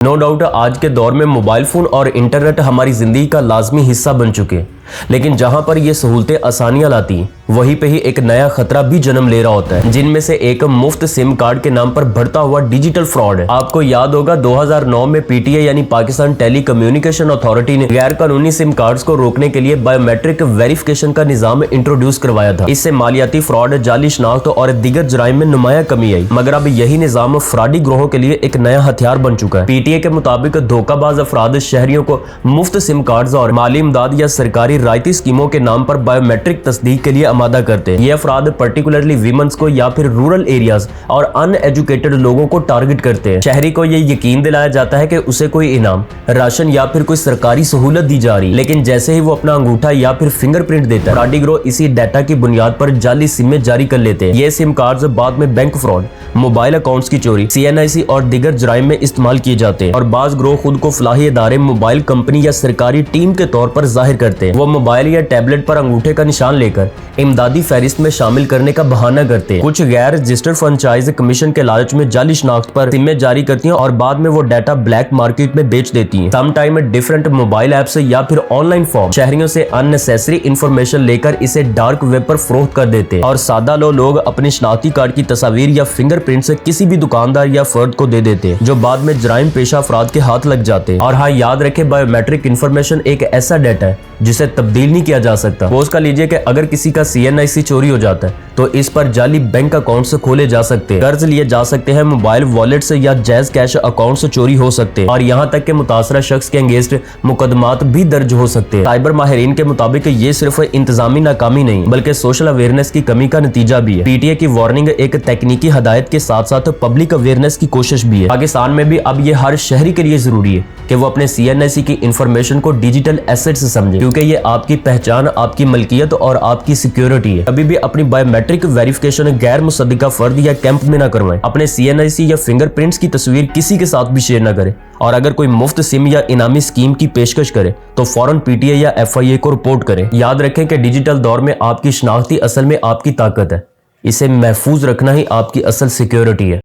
No doubt आज के दौर में मोबाइल फोन और इंटरनेट हमारी जिंदगी का लाजमी हिस्सा बन चुके हैं, लेकिन जहां पर ये सहूलतें आसानियां लाती हैं वहीं पे ही एक नया खतरा भी जन्म ले रहा होता है, जिनमें से एक मुफ्त सिम कार्ड के नाम पर बढ़ता हुआ डिजिटल फ्रॉड है। आपको याद होगा 2009 में पीटीए यानी पाकिस्तान टेली कम्युनिकेशन अथॉरिटी ने गैर कानूनी सिम कार्ड्स को रोकने के लिए बायोमेट्रिक वेरिफिकेशन का निजाम इंट्रोड्यूस करवाया था। इससे मालियाती फ्रॉड, जाली शनाख्त और दीगर जराइम में नुमाया कमी आई, मगर अब यही निजाम फ्रॉडी ग्रोहों के लिए एक नया हथियार बन चुका है। पीटीए के मुताबिक धोखाबाज अफराद शहरियों को मुफ्त सिम कार्ड और माली इमदाद या सरकारी रायती स्कीमों के नाम पर बायोमेट्रिक तस्दीक के लिए आमादा करते हैं। ये अफराद पर्टिकुलरली वीमेंस को या फिर रूरल एरियाज और अनएजुकेटेड लोगों को टारगेट करते हैं। शहरी को ये यकीन दिलाया जाता है कि उसे कोई इनाम, राशन या फिर कोई सरकारी सहूलत दी जा रही, लेकिन जैसे ही वो अपना अंगूठा या फिर फिंगरप्रिंट देता है, फ्रॉडी ग्रोह इसी डाटा की बुनियाद पर जाली सिमें जारी कर लेते हैं। ये सिम कार्ड्स बाद में बैंक फ्रॉड, मोबाइल अकाउंट्स की चोरी, CNIC और दीगर जराइम में इस्तेमाल किए जाते हैं। और बाज ग्रोह खुद को फलाही इदारे, मोबाइल कंपनी या सरकारी टीम के तौर पर जाहिर करते हैं। वो मोबाइल या टैबलेट पर अंगूठे का निशान लेकर इमदादी फहरिस्त में शामिल करने का बहाना करते हैं। कुछ गैर रजिस्टर्ड फ्रेंचाइज कमीशन के लालच में जाली शनाख्त पर सिमें जारी करती हैं और बाद में वो डाटा ब्लैक मार्केट में बेच देती हैं। Some time different mobile apps या फिर ऑनलाइन फॉर्म शहरियों से अननेसेसरी इंफॉर्मेशन लेकर इसे डार्क वेब पर फरोख्त कर देते हैं और सादा लोग अपने शनाख्ती कार्ड की तस्वीर या फिंगरप्रिंट से किसी भी दुकानदार या फर्द को दे देते हैं, जो बाद में जराइम पेशा अफराद के हाथ लग जाते हैं। और हाँ, याद रखें, बायोमेट्रिक इंफॉर्मेशन एक ऐसा डाटा है जिसे तब्दील नहीं किया जा सकता। सपोज कर लीजिए कि अगर किसी का CNIC चोरी हो जाता है तो इस पर जाली बैंक अकाउंट से खोले जा सकते हैं, कर्ज लिए जा सकते हैं, मोबाइल वॉलेट से या जायज कैश अकाउंट से चोरी हो सकते हैं और यहाँ तक कि मुतासरा शख्स के अगेंस्ट मुकदमात भी दर्ज हो सकते हैं। साइबर माहिरीन के मुताबिक ये सिर्फ इंतजामी नाकामी नहीं बल्कि सोशल अवेयरनेस की कमी का नतीजा भी है। पीटीए की वार्निंग एक तकनीकी हदायत के साथ साथ पब्लिक अवेयरनेस की कोशिश भी है। पाकिस्तान में भी अब ये हर शहरी के लिए जरूरी है कि वो अपने CNIC की इंफॉर्मेशन को डिजिटल एसेट्स समझे, क्योंकि ये आपकी पहचान, आपकी मलकियत और आपकी सिक्योरिटी है। कभी भी अपनी बायोमेट्रिक वेरिफिकेशन गैर मुसद्दिका फर्द या कैंप में ना करवाएं। अपने CNIC या फिंगरप्रिंट्स की तस्वीर किसी के साथ भी शेयर ना करें और अगर कोई मुफ्त सिम या इनामी स्कीम की पेशकश करे तो फौरन PTI या FIA को रिपोर्ट करें। याद रखें कि डिजिटल दौर में आपकी शनाख्ती असल में आपकी ताकत है, इसे महफूज रखना ही आपकी असल सिक्योरिटी है।